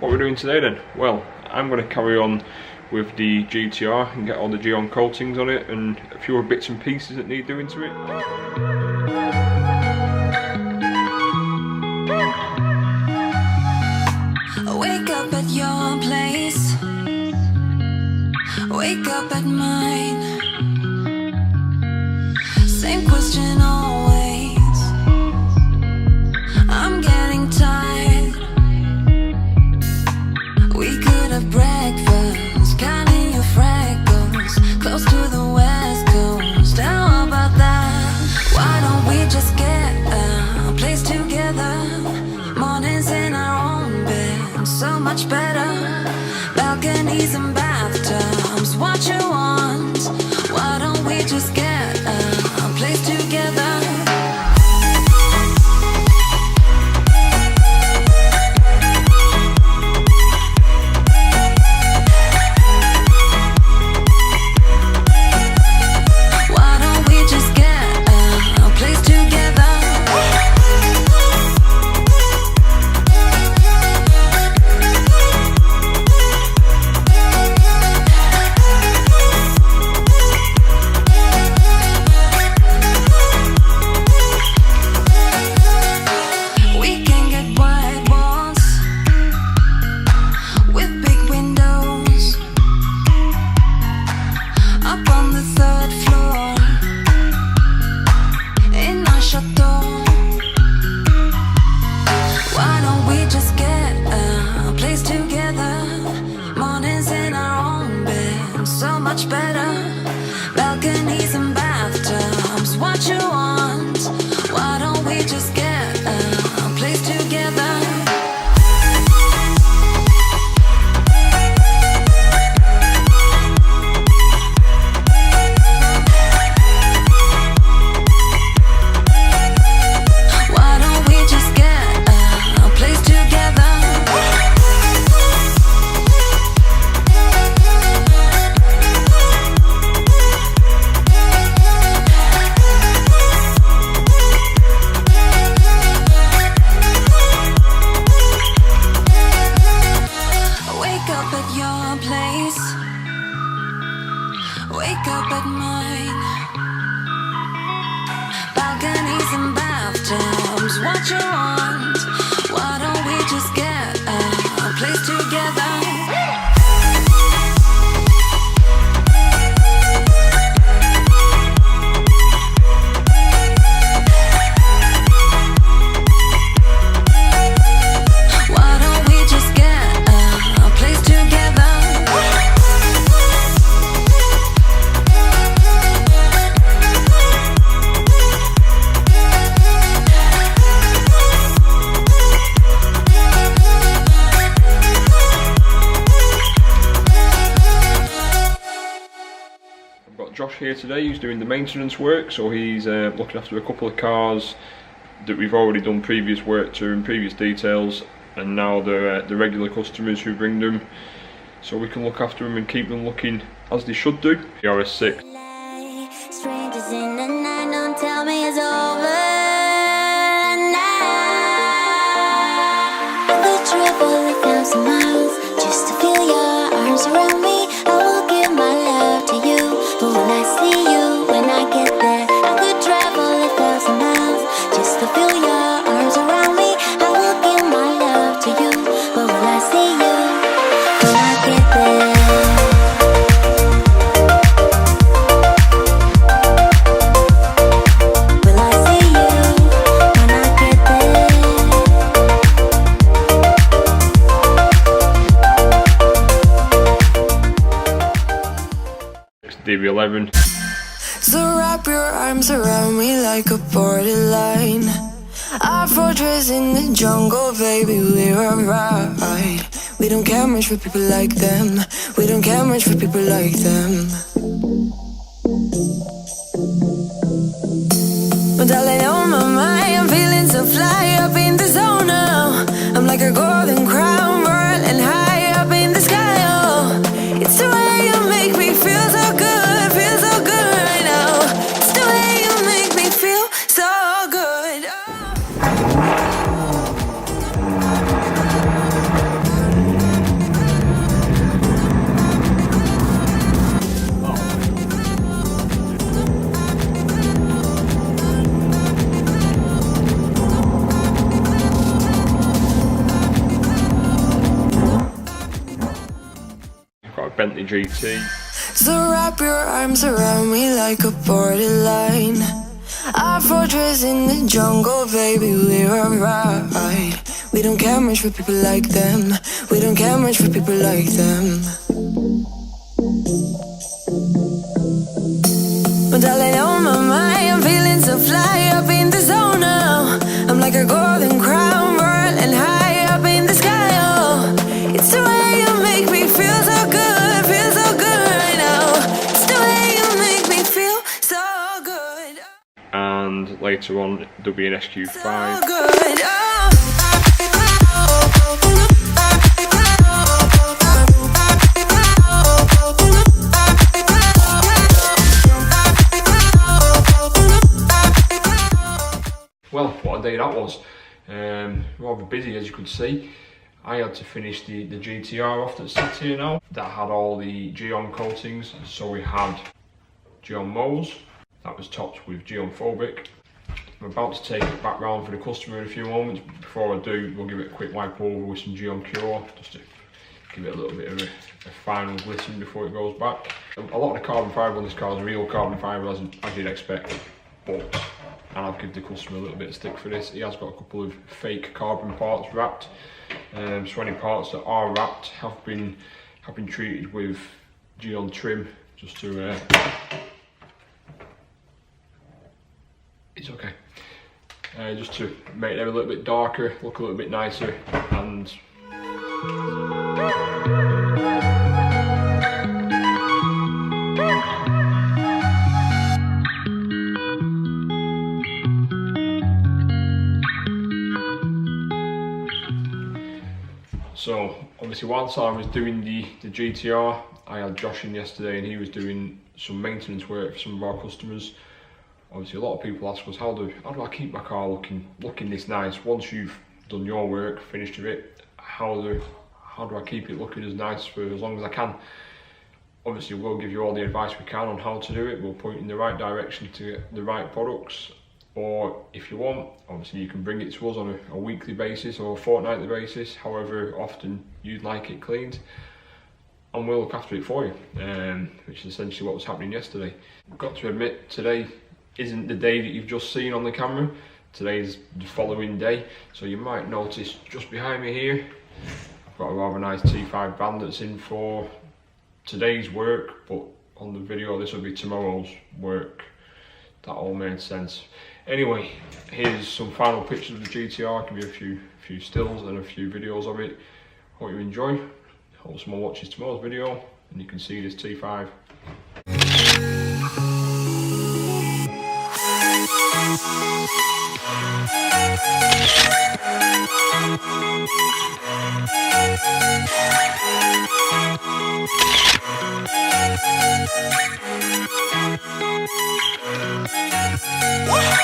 What we're doing today then? Well, I'm going to carry on with the GTR and get all the Gyeon coatings on it and a few other bits and pieces that need doing to it. Wake up at your place, wake up at mine. Same question always. I'm getting tired. We could have breakfast, counting your freckles, close to the west coast. How about that? Why don't we just get a place together? Mornings in our own bed, so much better. Balconies and bathtubs, what you want? Why don't we just get a place together? Wake up at mine. Balconies and bathtubs, what you want? Why don't we just get a place together? Josh here today, who's doing the maintenance work, so he's looking after a couple of cars that we've already done previous work to and previous details, and now the regular customers who bring them, so we can look after them and keep them looking as they should do. The rs6. Strangers in the night, don't tell me it's over now. I could travel 1,000 miles just to feel your arms around me. I will give my love to you. But when I see you, when I get there, I could travel 1,000 miles just to feel your arms around me. I will give my love to you. But when I see you, when I get there, will I see you when I get there? db11. So wrap your arms around me like a borderline. Our fortress in the jungle, baby, we're alright. We don't care much for people like them. We don't care much for people like them. But darling, on my mind, I'm feeling so fly up in the zone now. I'm like a golden crown, whirling high up in the sky. Oh, it's the way you make me feel so good, feel so good right now. It's the way you make me feel so good. Oh. Bentley GT. So wrap your arms around me like a borderline. Our fortress in the jungle, baby, we're alright. We don't care much for people like them. We don't care much for people like them. But darling, on my mind, I'm feeling so fly up in the zone now. I'm like a golden crown, whirling high up in the sky. Oh, it's the way you make me feel so good right now. It's the way you make me feel so good. And later on there'll be an SQ5. So good. Oh. Well, what a day that was. Rather busy, as you could see. I had to finish the GTR off that sits here now. That had all the Gyeon coatings. So we had Gyeon Mohs. That was topped with Gyeon Phobic. I'm about to take it back round for the customer in a few moments. Before I do, we'll give it a quick wipe over with some Gyeon Cure, just to give it a little bit of a final glisten before it goes back. A lot of the carbon fibre on this car is real carbon fibre, as you'd expect, but and I'll give the customer a little bit of stick for this. He has got a couple of fake carbon parts wrapped, so any parts that are wrapped have been treated with Gyeon trim, just to it's okay, just to make them a little bit darker, look a little bit nicer, and so obviously whilst I was doing the GTR, I had Josh in yesterday and he was doing some maintenance work for some of our customers. Obviously a lot of people ask us, how do I keep my car looking this nice? Once you've done your work, finished with it, how do I keep it looking as nice for as long as I can? Obviously we'll give you all the advice we can on how to do it. We'll point you in the right direction to get the right products. Or if you want, obviously you can bring it to us on a weekly basis or a fortnightly basis, however often you'd like it cleaned, and we'll look after it for you, which is essentially what was happening yesterday. I've got to admit, today isn't the day that you've just seen on the camera. Today's the following day, so you might notice just behind me here, I've got a rather nice T5 van that's in for today's work, but on the video this will be tomorrow's work. That all made sense. Anyway, here's some final pictures of the GTR. Give you a few stills and a few videos of it. Hope you enjoy. Hope someone watches tomorrow's video and you can see this T5. What?